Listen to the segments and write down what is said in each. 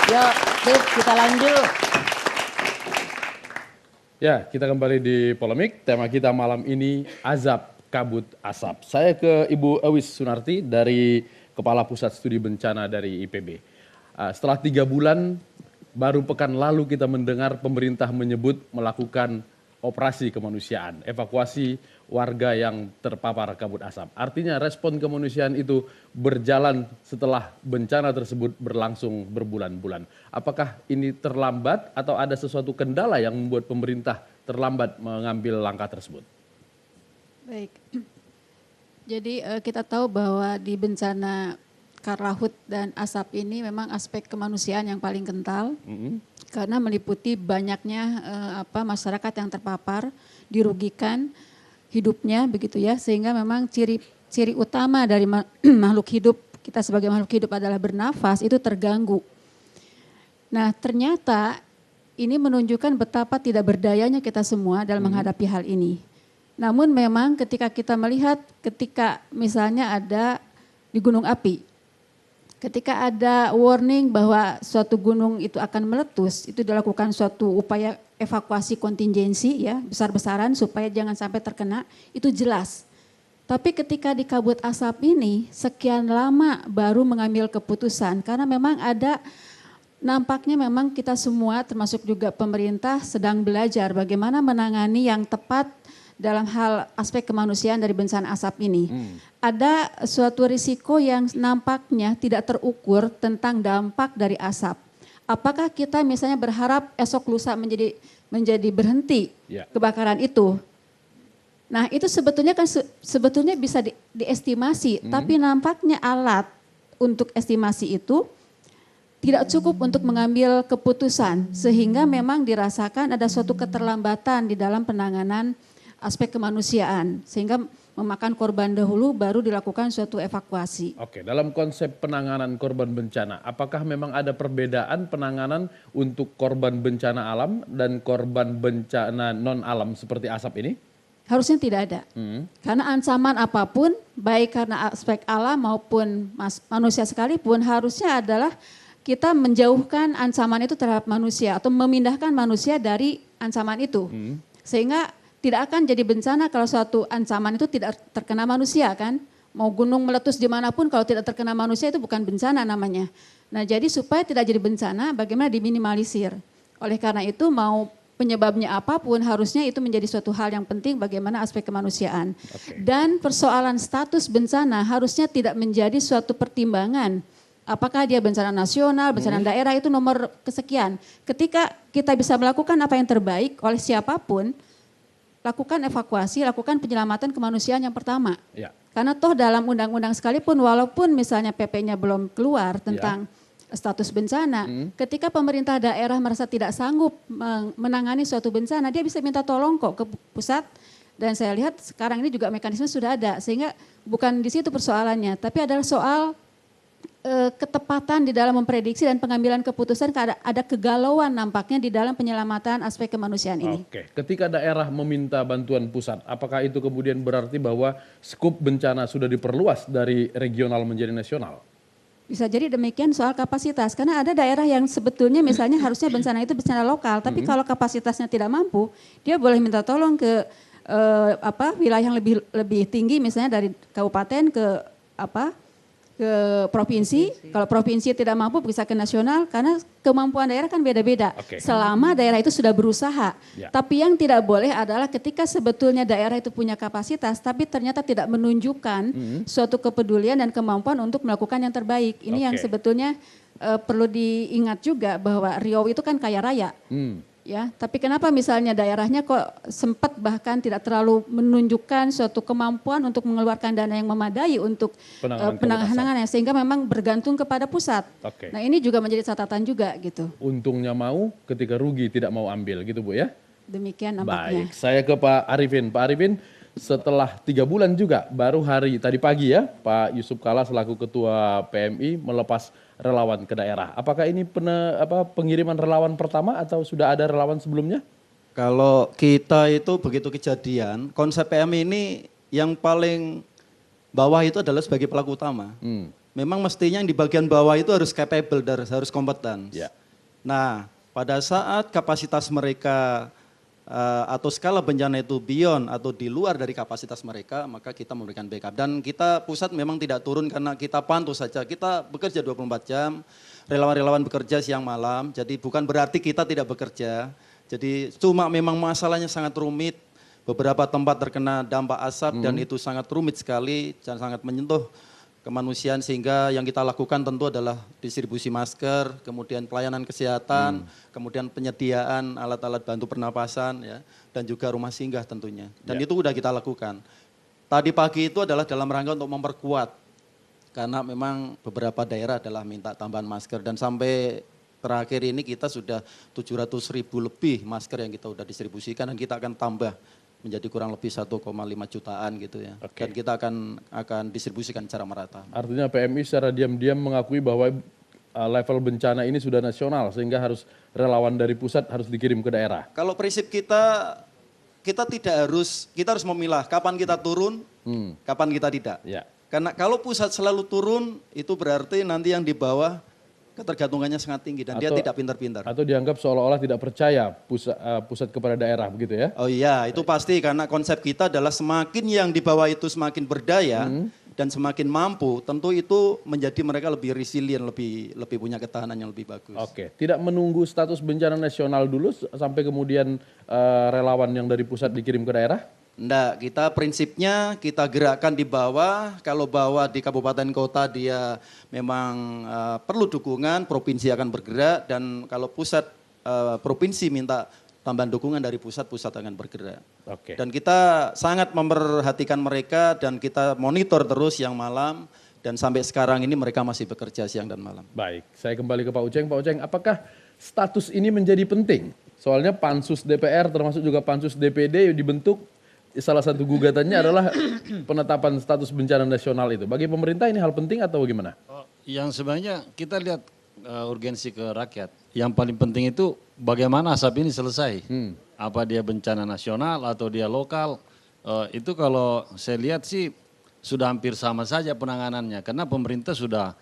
Yuk, sip, kita lanjut. Ya, kita kembali di Polemik. Tema kita malam ini azab kabut asap. Saya ke Ibu Ewis Sunarti dari Kepala Pusat Studi Bencana dari IPB. Setelah 3 bulan, baru pekan lalu kita mendengar pemerintah menyebut melakukan operasi kemanusiaan, evakuasi warga yang terpapar kabut asap. Artinya respon kemanusiaan itu berjalan setelah bencana tersebut berlangsung berbulan-bulan. Apakah ini terlambat atau ada sesuatu kendala yang membuat pemerintah terlambat mengambil langkah tersebut? Baik, jadi kita tahu bahwa di bencana karhut dan asap ini memang aspek kemanusiaan yang paling kental. Karena meliputi banyaknya masyarakat yang terpapar, dirugikan hidupnya begitu ya, sehingga memang ciri utama dari makhluk hidup, kita sebagai makhluk hidup adalah bernafas, itu terganggu. Nah ternyata ini menunjukkan betapa tidak berdayanya kita semua dalam menghadapi hal ini. Namun memang ketika kita melihat, ketika misalnya ada di gunung api, ketika ada warning bahwa suatu gunung itu akan meletus, itu dilakukan suatu upaya evakuasi kontingensi ya, besar-besaran supaya jangan sampai terkena, itu jelas. Tapi ketika di kabut asap ini, sekian lama baru mengambil keputusan, karena memang ada, nampaknya memang kita semua termasuk juga pemerintah sedang belajar bagaimana menangani yang tepat dalam hal aspek kemanusiaan dari bencana asap ini. Ada suatu risiko yang nampaknya tidak terukur tentang dampak dari asap. Apakah kita misalnya berharap esok lusa menjadi berhenti kebakaran itu? Nah itu sebetulnya kan sebetulnya bisa diestimasi, tapi nampaknya alat untuk estimasi itu tidak cukup untuk mengambil keputusan, sehingga memang dirasakan ada suatu keterlambatan di dalam penanganan aspek kemanusiaan, sehingga memakan korban dahulu baru dilakukan suatu evakuasi. Oke, dalam konsep penanganan korban bencana, apakah memang ada perbedaan penanganan untuk korban bencana alam dan korban bencana non alam seperti asap ini? Harusnya tidak ada, karena ancaman apapun, baik karena aspek alam maupun manusia sekalipun, harusnya adalah kita menjauhkan ancaman itu terhadap manusia atau memindahkan manusia dari ancaman itu, sehingga tidak akan jadi bencana kalau suatu ancaman itu tidak terkena manusia kan. Mau gunung meletus dimanapun kalau tidak terkena manusia itu bukan bencana namanya. Nah jadi supaya tidak jadi bencana bagaimana diminimalisir. Oleh karena itu mau penyebabnya apapun harusnya itu menjadi suatu hal yang penting bagaimana aspek kemanusiaan. Dan persoalan status bencana harusnya tidak menjadi suatu pertimbangan. Apakah dia bencana nasional, bencana daerah itu nomor kesekian. Ketika kita bisa melakukan apa yang terbaik oleh siapapun, lakukan evakuasi, lakukan penyelamatan kemanusiaan yang pertama. Ya. Karena toh dalam undang-undang sekalipun, walaupun misalnya PP-nya belum keluar tentang status bencana, ketika pemerintah daerah merasa tidak sanggup menangani suatu bencana, dia bisa minta tolong kok ke pusat. Dan saya lihat sekarang ini juga mekanisme sudah ada, sehingga bukan di situ persoalannya, tapi adalah soal ketepatan di dalam memprediksi dan pengambilan keputusan, ada kegalauan nampaknya di dalam penyelamatan aspek kemanusiaan ini. Oke, ketika daerah meminta bantuan pusat, apakah itu kemudian berarti bahwa skup bencana sudah diperluas dari regional menjadi nasional? Bisa jadi demikian soal kapasitas, karena ada daerah yang sebetulnya misalnya harusnya bencana itu bencana lokal, tapi kalau kapasitasnya tidak mampu, dia boleh minta tolong ke wilayah yang lebih tinggi, misalnya dari kabupaten ke provinsi. Kalau provinsi tidak mampu bisa ke nasional, karena kemampuan daerah kan beda-beda. Selama daerah itu sudah berusaha. Tapi yang tidak boleh adalah ketika sebetulnya daerah itu punya kapasitas, tapi ternyata tidak menunjukkan suatu kepedulian dan kemampuan untuk melakukan yang terbaik. Ini yang sebetulnya perlu diingat juga bahwa Riau itu kan kaya raya. Ya, tapi kenapa misalnya daerahnya kok sempat bahkan tidak terlalu menunjukkan suatu kemampuan untuk mengeluarkan dana yang memadai untuk penanganannya, sehingga memang bergantung kepada pusat. Nah ini juga menjadi catatan juga gitu. Untungnya mau, ketika rugi tidak mau ambil gitu Bu ya? Demikian nampaknya. Baik, saya ke Pak Arifin. Pak Arifin, setelah 3 bulan juga, baru tadi pagi ya, Pak Yusuf Kalla selaku Ketua PMI melepas relawan ke daerah. Apakah ini pengiriman relawan pertama atau sudah ada relawan sebelumnya? Kalau kita itu begitu kejadian, konsep PMI ini yang paling bawah itu adalah sebagai pelaku utama. memang mestinya yang di bagian bawah itu harus capable, harus kompeten. Ya. Nah, pada saat kapasitas mereka atau skala bencana itu beyond atau di luar dari kapasitas mereka, maka kita memberikan backup. Dan kita pusat memang tidak turun karena kita pantau saja. Kita bekerja 24 jam, relawan-relawan bekerja siang malam, jadi bukan berarti kita tidak bekerja. Jadi cuma memang masalahnya sangat rumit, beberapa tempat terkena dampak asap dan itu sangat rumit sekali dan sangat menyentuh kemanusiaan, sehingga yang kita lakukan tentu adalah distribusi masker, kemudian pelayanan kesehatan, kemudian penyediaan alat-alat bantu pernapasan ya, dan juga rumah singgah tentunya. Dan itu sudah kita lakukan. Tadi pagi itu adalah dalam rangka untuk memperkuat, karena memang beberapa daerah adalah minta tambahan masker, dan sampai terakhir ini kita sudah 700.000 lebih masker yang kita sudah distribusikan, dan kita akan tambah menjadi kurang lebih 1,5 jutaan gitu ya. Dan kita akan distribusikan secara merata. Artinya PMI secara diam-diam mengakui bahwa level bencana ini sudah nasional sehingga harus relawan dari pusat harus dikirim ke daerah. Kalau prinsip kita harus memilah kapan kita turun, kapan kita tidak. Ya. Karena kalau pusat selalu turun, itu berarti nanti yang di bawah ketergantungannya sangat tinggi dan dia tidak pintar-pintar. Atau dianggap seolah-olah tidak percaya pusat kepada daerah begitu ya? Oh iya, itu pasti, karena konsep kita adalah semakin yang di bawah itu semakin berdaya dan semakin mampu, tentu itu menjadi mereka lebih resilient, lebih punya ketahanan yang lebih bagus. Oke, tidak menunggu status bencana nasional dulu sampai kemudian relawan yang dari pusat dikirim ke daerah? Enggak, kita prinsipnya kita gerakkan di bawah. Kalau bawah di kabupaten kota dia memang perlu dukungan, provinsi akan bergerak, dan kalau pusat provinsi minta tambahan dukungan dari pusat akan bergerak. Oke. Dan kita sangat memperhatikan mereka dan kita monitor terus siang malam, dan sampai sekarang ini mereka masih bekerja siang dan malam. Baik, saya kembali ke Pak Uceng. Pak Uceng, apakah status ini menjadi penting? Soalnya Pansus DPR termasuk juga Pansus DPD dibentuk, salah satu gugatannya adalah penetapan status bencana nasional itu. Bagi pemerintah ini hal penting atau bagaimana? Yang sebenarnya kita lihat urgensi ke rakyat. Yang paling penting itu bagaimana asap ini selesai. Apa dia bencana nasional atau dia lokal. Itu kalau saya lihat sih sudah hampir sama saja penanganannya. Karena pemerintah sudah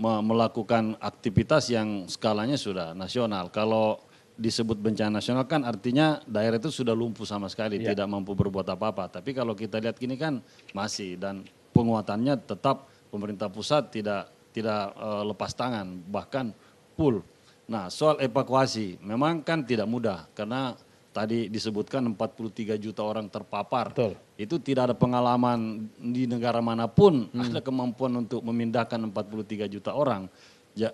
melakukan aktivitas yang skalanya sudah nasional. Kalau disebut bencana nasional kan artinya daerah itu sudah lumpuh sama sekali, tidak mampu berbuat apa-apa. Tapi kalau kita lihat gini kan masih, dan penguatannya tetap pemerintah pusat tidak lepas tangan, bahkan full. Nah, soal evakuasi memang kan tidak mudah karena tadi disebutkan 43 juta orang terpapar. Betul. Itu tidak ada pengalaman di negara manapun ada kemampuan untuk memindahkan 43 juta orang.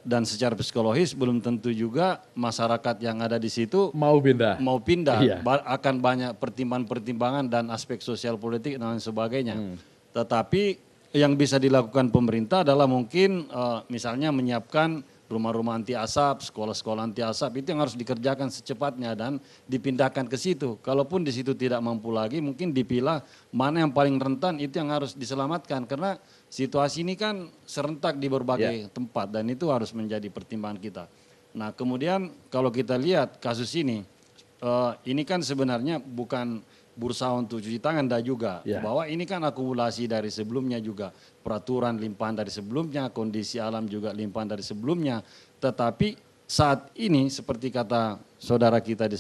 Dan secara psikologis belum tentu juga masyarakat yang ada di situ Mau pindah. Iya. Akan banyak pertimbangan-pertimbangan dan aspek sosial politik dan lain sebagainya. Tetapi yang bisa dilakukan pemerintah adalah mungkin misalnya menyiapkan rumah-rumah anti asap, sekolah-sekolah anti asap, itu yang harus dikerjakan secepatnya dan dipindahkan ke situ. Kalaupun di situ tidak mampu lagi, mungkin dipilah mana yang paling rentan, itu yang harus diselamatkan. Karena situasi ini kan serentak di berbagai tempat dan itu harus menjadi pertimbangan kita. Nah, kemudian kalau kita lihat kasus ini kan sebenarnya bukan bursa untuk cuci tangan dah juga. Bahwa ini kan akumulasi dari sebelumnya juga. Peraturan limpahan dari sebelumnya, kondisi alam juga limpahan dari sebelumnya. Tetapi saat ini seperti kata saudara kita di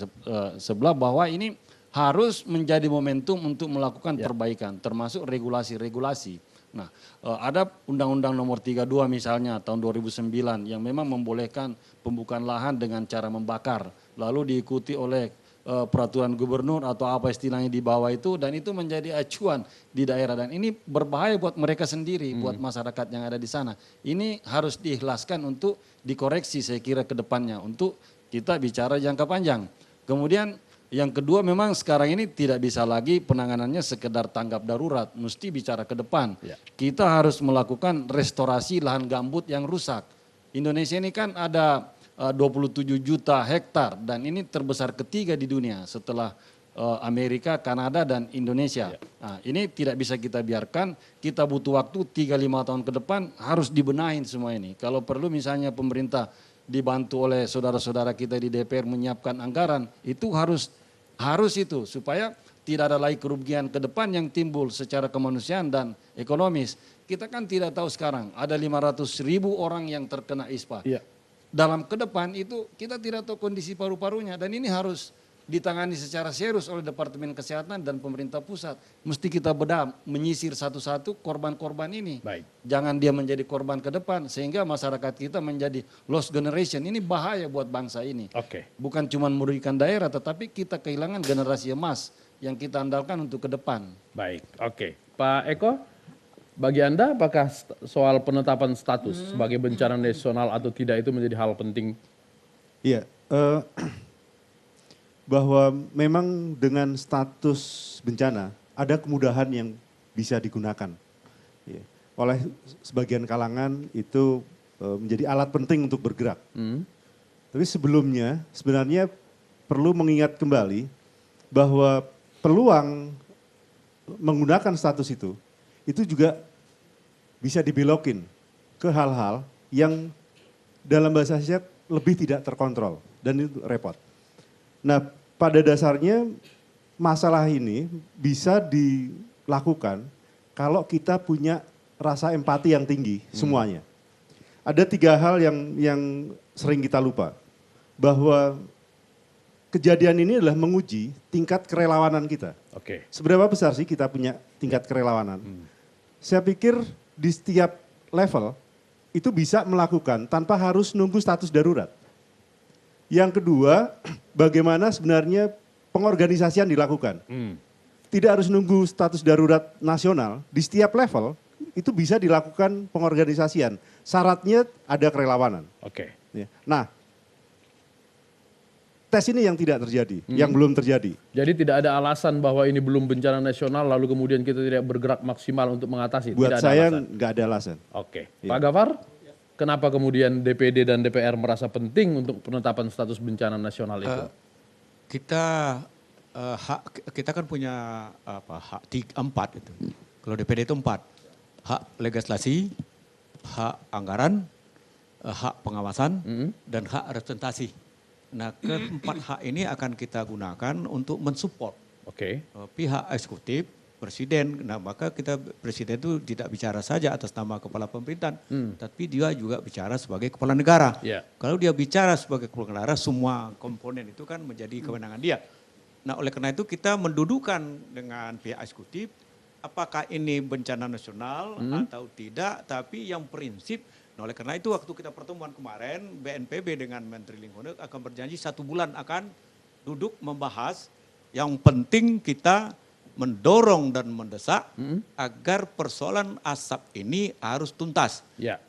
sebelah bahwa ini harus menjadi momentum untuk melakukan perbaikan termasuk regulasi-regulasi. Nah, ada Undang-Undang Nomor 32 misalnya tahun 2009 yang memang membolehkan pembukaan lahan dengan cara membakar, lalu diikuti oleh peraturan gubernur atau apa istilahnya di bawah itu, dan itu menjadi acuan di daerah, dan ini berbahaya buat mereka sendiri, buat masyarakat yang ada di sana. Ini harus diikhlaskan untuk dikoreksi saya kira ke depannya untuk kita bicara jangka panjang. Kemudian yang kedua, memang sekarang ini tidak bisa lagi penanganannya sekedar tanggap darurat, mesti bicara ke depan. Kita harus melakukan restorasi lahan gambut yang rusak. Indonesia ini kan ada 27 juta hektar dan ini terbesar ketiga di dunia setelah Amerika, Kanada, dan Indonesia. Nah, ini tidak bisa kita biarkan, kita butuh waktu 3-5 tahun ke depan harus dibenahin semua ini. Kalau perlu misalnya pemerintah dibantu oleh saudara-saudara kita di DPR menyiapkan anggaran, itu harus itu supaya tidak ada lagi kerugian ke depan yang timbul secara kemanusiaan dan ekonomis. Kita kan tidak tahu sekarang ada 500.000 orang yang terkena ISPA. Iya. Dalam ke depan itu kita tidak tahu kondisi paru-parunya dan ini harus ditangani secara serius oleh Departemen Kesehatan dan pemerintah pusat. Mesti kita bedah, menyisir satu-satu korban-korban ini. Baik. Jangan dia menjadi korban ke depan sehingga masyarakat kita menjadi lost generation. Ini bahaya buat bangsa ini. Oke. Bukan cuma merugikan daerah tetapi kita kehilangan generasi emas yang kita andalkan untuk ke depan. Baik, oke. Pak Eko, bagi Anda apakah soal penetapan status sebagai bencana nasional atau tidak itu menjadi hal penting? Iya, bahwa memang dengan status bencana ada kemudahan yang bisa digunakan. Ya. Oleh sebagian kalangan itu menjadi alat penting untuk bergerak. Tapi sebelumnya sebenarnya perlu mengingat kembali bahwa peluang menggunakan status itu juga bisa dibelokin ke hal-hal yang dalam bahasa Indonesia lebih tidak terkontrol dan itu repot. Nah, pada dasarnya masalah ini bisa dilakukan kalau kita punya rasa empati yang tinggi semuanya. Ada 3 hal yang sering kita lupa. Bahwa kejadian ini adalah menguji tingkat kerelawanan kita. Oke. Seberapa besar sih kita punya tingkat kerelawanan? Saya pikir di setiap level itu bisa melakukan tanpa harus nunggu status darurat. Yang kedua, bagaimana sebenarnya pengorganisasian dilakukan. Tidak harus nunggu status darurat nasional, di setiap level itu bisa dilakukan pengorganisasian. Syaratnya ada kerelawanan. Oke. Ya. Nah, tes ini yang tidak terjadi, yang belum terjadi. Jadi tidak ada alasan bahwa ini belum bencana nasional lalu kemudian kita tidak bergerak maksimal untuk mengatasi. Buat tidak ada saya alasan. nggak ada alasan. Oke. Pak Gafar, kenapa kemudian DPD dan DPR merasa penting untuk penetapan status bencana nasional itu? Kita kan punya hak 4 itu. Kalau DPD itu 4. Hak legislasi, hak anggaran, hak pengawasan, dan hak representasi. Nah, keempat hak ini akan kita gunakan untuk mensupport pihak eksekutif, presiden. Nah, maka presiden itu tidak bicara saja atas nama kepala pemerintahan, tapi dia juga bicara sebagai kepala negara. Kalau dia bicara sebagai kepala negara, semua komponen itu kan menjadi kewenangan dia. Nah, oleh karena itu kita mendudukan dengan pihak eksekutif, apakah ini bencana nasional atau tidak, tapi yang prinsip. Nah, oleh karena itu waktu kita pertemuan kemarin, BNPB dengan Menteri Lingkungan akan berjanji 1 bulan akan duduk membahas. Yang penting kita mendorong dan mendesak agar persoalan asap ini harus tuntas.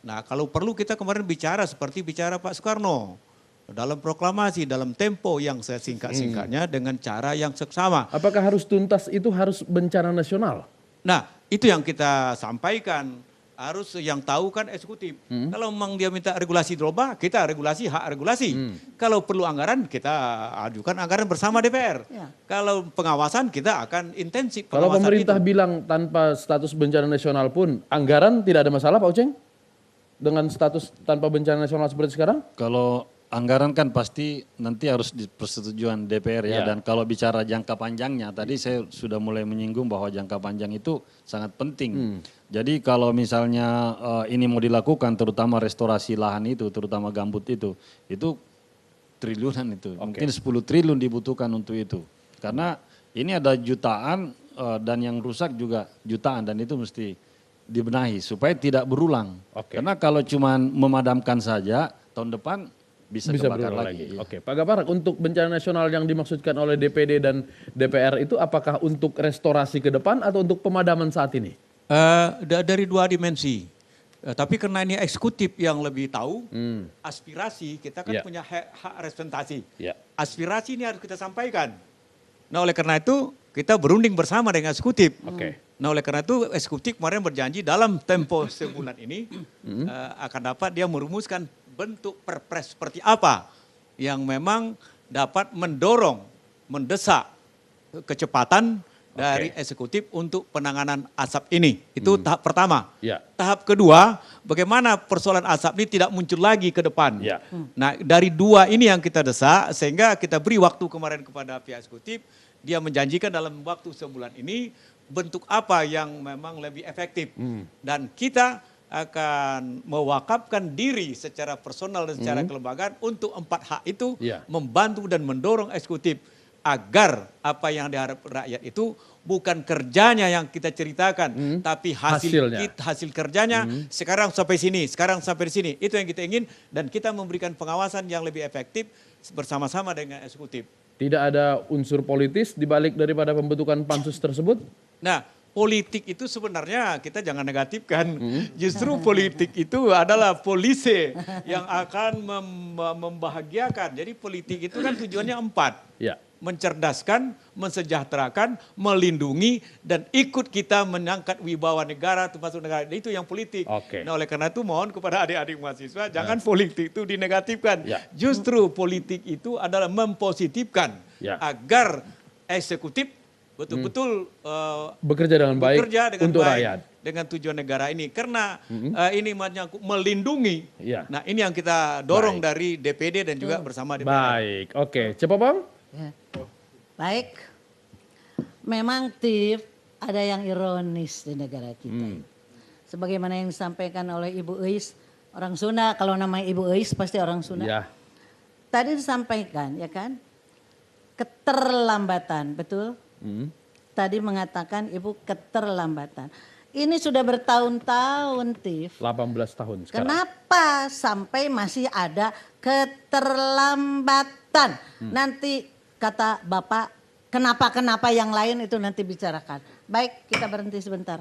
Nah, kalau perlu kita kemarin bicara seperti bicara Pak Soekarno. Dalam proklamasi, dalam tempo yang saya singkat-singkatnya dengan cara yang seksama. Apakah harus tuntas itu harus bencana nasional? Nah, itu yang kita sampaikan. Harus yang tahu kan eksekutif. Kalau memang dia minta regulasi dirubah, kita regulasi, hak regulasi. Kalau perlu anggaran, kita ajukan anggaran bersama DPR. Kalau pengawasan, kita akan intensif pengawasan. Kalau pemerintah bilang tanpa status bencana nasional pun, anggaran tidak ada masalah Pak Uceng? Dengan status tanpa bencana nasional seperti sekarang? Kalau anggaran kan pasti nanti harus di persetujuan DPR ya. Dan kalau bicara jangka panjangnya, tadi saya sudah mulai menyinggung bahwa jangka panjang itu sangat penting. Jadi kalau misalnya ini mau dilakukan, terutama restorasi lahan itu, terutama gambut itu triliunan itu. Mungkin 10 triliun dibutuhkan untuk itu. Karena ini ada jutaan dan yang rusak juga jutaan dan itu mesti dibenahi supaya tidak berulang. Karena kalau cuma memadamkan saja, tahun depan bisa kebakar lagi. Oke, Pak Gafar, untuk bencana nasional yang dimaksudkan oleh DPD dan DPR itu apakah untuk restorasi ke depan atau untuk pemadaman saat ini? Dari 2 dimensi. Tapi karena ini eksekutif yang lebih tahu, aspirasi kita kan punya hak representasi. Aspirasi ini harus kita sampaikan. Nah, oleh karena itu kita berunding bersama dengan eksekutif. Nah, oleh karena itu eksekutif kemarin berjanji dalam tempo sebulan ini akan dapat dia merumuskan bentuk perpres seperti apa yang memang dapat mendorong, mendesak kecepatan dari eksekutif untuk penanganan asap ini. Itu tahap pertama. Tahap kedua, bagaimana persoalan asap ini tidak muncul lagi ke depan. Nah, dari 2 ini yang kita desak sehingga kita beri waktu kemarin kepada pihak eksekutif dia menjanjikan dalam waktu sebulan ini bentuk apa yang memang lebih efektif. Dan kita akan mewakafkan diri secara personal dan secara kelembagaan untuk 4 hak itu membantu dan mendorong eksekutif agar apa yang diharapkan rakyat itu bukan kerjanya yang kita ceritakan, tapi hasil kerjanya sekarang sampai sini, sekarang sampai di sini. Itu yang kita ingin dan kita memberikan pengawasan yang lebih efektif bersama-sama dengan eksekutif. Tidak ada unsur politis di balik daripada pembentukan pansus tersebut? Nah, politik itu sebenarnya kita jangan negatifkan. Justru politik itu adalah polisi yang akan membahagiakan. Jadi politik itu kan tujuannya 4. Ya. Mencerdaskan, mensejahterakan, melindungi, dan ikut kita mengangkat wibawa negara termasuk negara. Itu yang politik. Nah, oleh karena itu mohon kepada adik-adik mahasiswa, jangan politik itu dinegatifkan. Justru politik itu adalah mempositifkan agar eksekutif betul-betul bekerja dengan baik untuk rakyat. Dengan tujuan negara ini. Karena ini menyangkut melindungi. Nah, ini yang kita dorong dari DPD dan juga bersama DPR. Baik, oke. Coba Bang. Ya. Baik, memang Tif ada yang ironis di negara kita. Sebagaimana yang disampaikan oleh Ibu Eis, orang Sunda, kalau namanya Ibu Eis pasti orang Sunda. Ya. Tadi disampaikan ya kan, keterlambatan, betul? Tadi mengatakan Ibu keterlambatan. Ini sudah bertahun-tahun, Tif. 18 tahun sekarang. Kenapa sampai masih ada keterlambatan? Nanti kata Bapak, kenapa yang lain itu nanti bicarakan. Baik, kita berhenti sebentar.